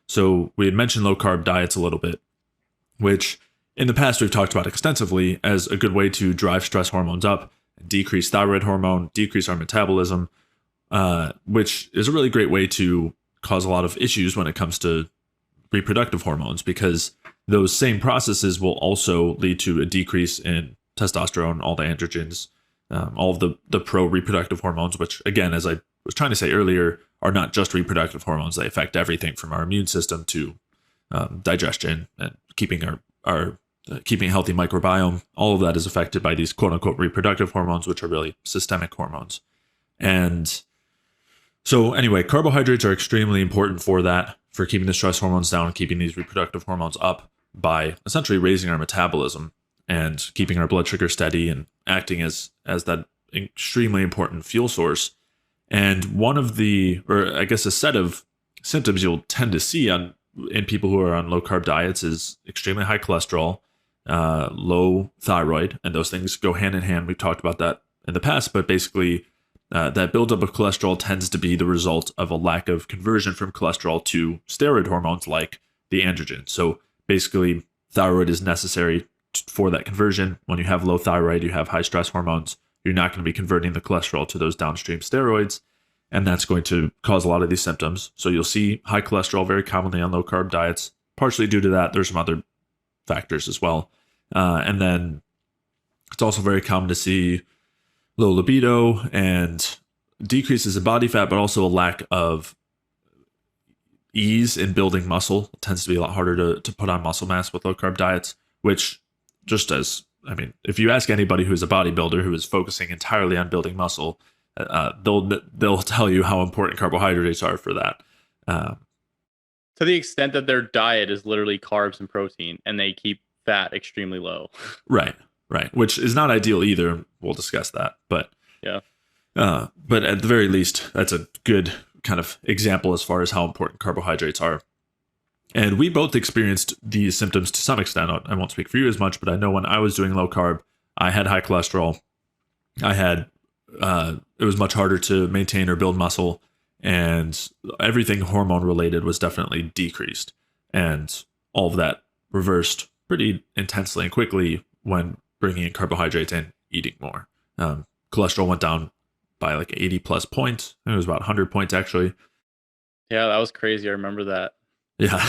So we had mentioned low carb diets a little bit, which in the past we've talked about extensively as a good way to drive stress hormones up, decrease thyroid hormone, decrease our metabolism, which is a really great way to cause a lot of issues when it comes to reproductive hormones, because those same processes will also lead to a decrease in testosterone, all the androgens, all of the pro reproductive hormones, which, again, as I was trying to say earlier, are not just reproductive hormones. They affect everything from our immune system to digestion and keeping our keeping a healthy microbiome. All of that is affected by these quote unquote reproductive hormones, which are really systemic hormones. And so anyway, carbohydrates are extremely important for that, for keeping the stress hormones down, keeping these reproductive hormones up by essentially raising our metabolism and keeping our blood sugar steady and acting as that extremely important fuel source. And one of the, or I guess a set of symptoms you'll tend to see in people who are on low carb diets is extremely high cholesterol, low thyroid, and those things go hand in hand. We've talked about that in the past, but basically that buildup of cholesterol tends to be the result of a lack of conversion from cholesterol to steroid hormones like the androgen. So basically, thyroid is necessary for that conversion. When you have low thyroid, you have high stress hormones. You're not going to be converting the cholesterol to those downstream steroids, and that's going to cause a lot of these symptoms. So you'll see high cholesterol very commonly on low carb diets. Partially due to that, there's some other factors as well. And then it's also very common to see low libido and decreases in body fat, but also a lack of ease in building muscle. It tends to be a lot harder to put on muscle mass with low carb diets, which if you ask anybody who's a bodybuilder who is focusing entirely on building muscle, they'll tell you how important carbohydrates are for that. To the extent that their diet is literally carbs and protein, and they keep fat extremely low. Right. Which is not ideal either. We'll discuss that, but yeah. But at the very least, that's a good kind of example as far as how important carbohydrates are. And we both experienced these symptoms to some extent. I won't speak for you as much, but I know when I was doing low carb, I had high cholesterol. I had it was much harder to maintain or build muscle, and everything hormone related was definitely decreased. And all of that reversed pretty intensely and quickly when bringing in carbohydrates and eating more. Cholesterol went down by like 80 plus points. It was about 100 points actually. Yeah, that was crazy. I remember that. Yeah.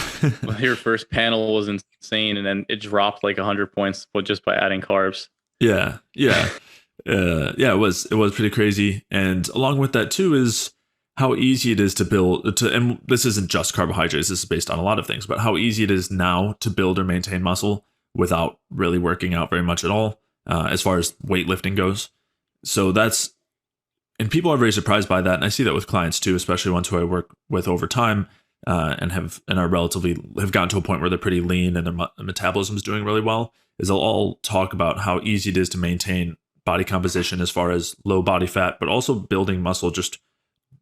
Your first panel was insane, and then it dropped like 100 points just by adding carbs. Yeah. It was pretty crazy. And along with that too is how easy it is to build and this isn't just carbohydrates, this is based on a lot of things, but how easy it is now to build or maintain muscle without really working out very much at all, as far as weightlifting goes. So and people are very surprised by that. And I see that with clients too, especially ones who I work with over time, and have gotten to a point where they're pretty lean and their metabolism is doing really well, is they'll all talk about how easy it is to maintain body composition as far as low body fat, but also building muscle, just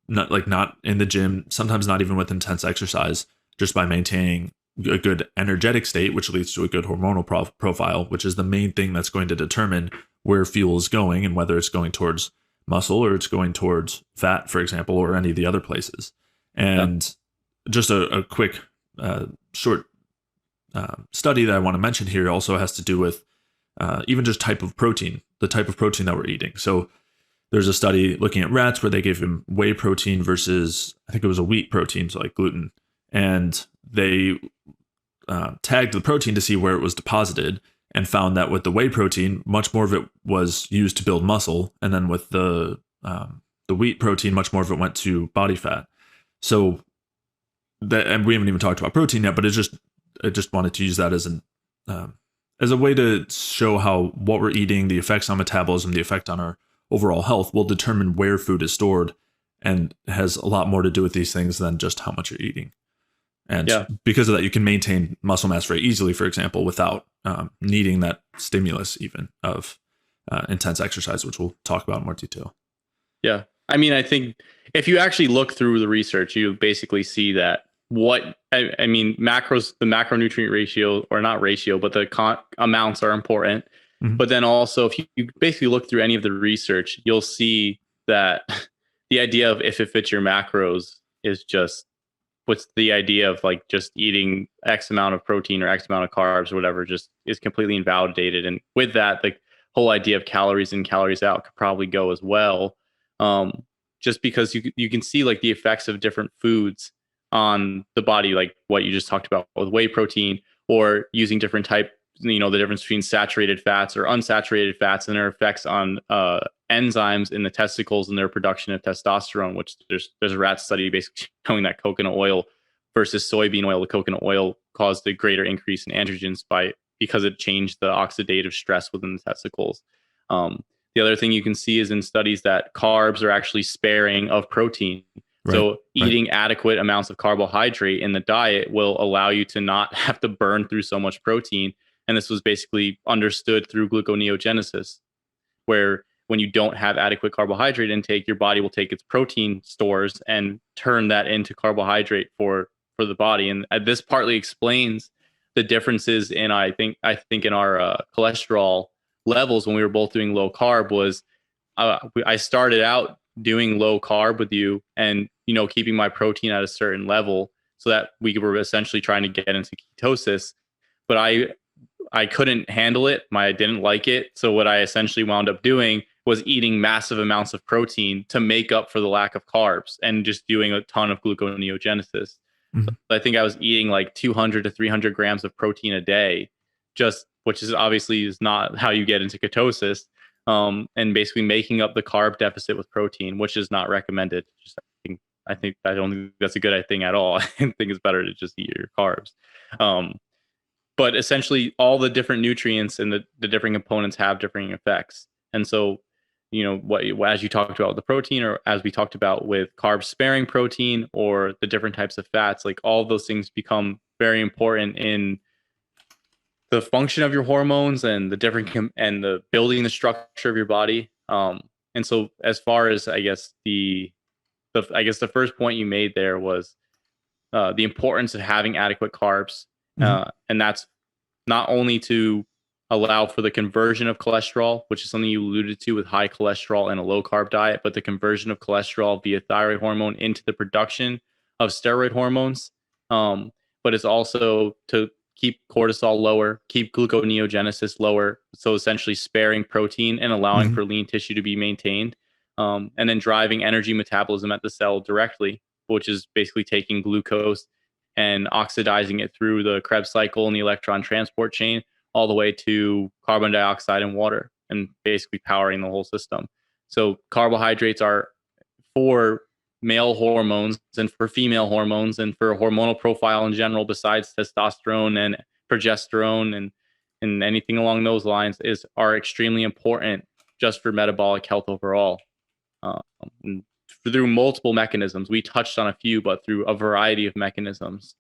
not in the gym, sometimes not even with intense exercise, just by maintaining a good energetic state, which leads to a good hormonal profile, which is the main thing that's going to determine where fuel is going and whether it's going towards muscle or it's going towards fat, for example, or any of the other places. And just a quick short study that I want to mention here also has to do with even just the type of protein that we're eating. So there's a study looking at rats where they gave them whey protein versus, I think it was a wheat protein, so like gluten. And they tagged the protein to see where it was deposited, and found that with the whey protein, much more of it was used to build muscle. And then with the wheat protein, much more of it went to body fat. So and we haven't even talked about protein yet, but I just wanted to use that as a way to show how what we're eating, the effects on metabolism, the effect on our overall health will determine where food is stored, and has a lot more to do with these things than just how much you're eating. And because of that, you can maintain muscle mass very easily, for example, without needing that stimulus even of intense exercise, which we'll talk about in more detail. Yeah. I mean, I think if you actually look through the research, you basically see that macros, the macronutrient ratio, or not ratio, but the amounts are important. Mm-hmm. But then also, if you basically look through any of the research, you'll see that the idea of if it fits your macros is just what's the idea of like just eating X amount of protein or X amount of carbs or whatever just is completely invalidated. And with that, the whole idea of calories in, calories out could probably go as well. Just because you can see like the effects of different foods on the body, like what you just talked about with whey protein, or using different type, the difference between saturated fats or unsaturated fats and their effects on enzymes in the testicles and their production of testosterone, which there's a rat study basically showing that coconut oil versus soybean oil, the coconut oil caused a greater increase in androgens because it changed the oxidative stress within the testicles. The other thing you can see is in studies that carbs are actually sparing of protein. Right. So eating adequate amounts of carbohydrate in the diet will allow you to not have to burn through so much protein. And this was basically understood through gluconeogenesis, where when you don't have adequate carbohydrate intake, your body will take its protein stores and turn that into carbohydrate for the body. And this partly explains the differences in I think in our cholesterol levels when we were both doing low carb. Was I started out doing low carb with you and keeping my protein at a certain level so that we were essentially trying to get into ketosis, but I couldn't handle it. I didn't like it. So what I essentially wound up doing was eating massive amounts of protein to make up for the lack of carbs and just doing a ton of gluconeogenesis. Mm-hmm. I think I was eating like 200 to 300 grams of protein a day, which is obviously is not how you get into ketosis. And basically making up the carb deficit with protein, which is not recommended. I don't think that's a good thing at all. I think it's better to just eat your carbs. But essentially all the different nutrients and the different components have differing effects. And so, as you talked about with the protein, or as we talked about with carb sparing protein or the different types of fats, like all of those things become very important in the function of your hormones and and the building the structure of your body. And so as far as, I guess the first point you made there was the importance of having adequate carbs. And that's not only to allow for the conversion of cholesterol, which is something you alluded to with high cholesterol and a low carb diet, but the conversion of cholesterol via thyroid hormone into the production of steroid hormones. But it's also to keep cortisol lower, keep gluconeogenesis lower. So essentially sparing protein and allowing for lean tissue to be maintained. And then driving energy metabolism at the cell directly, which is basically taking glucose and oxidizing it through the Krebs cycle and the electron transport chain all the way to carbon dioxide and water, and basically powering the whole system. So carbohydrates are for male hormones and for female hormones and for a hormonal profile in general, besides testosterone and progesterone and anything along those lines, are extremely important just for metabolic health overall. Through multiple mechanisms. We touched on a few, but through a variety of mechanisms.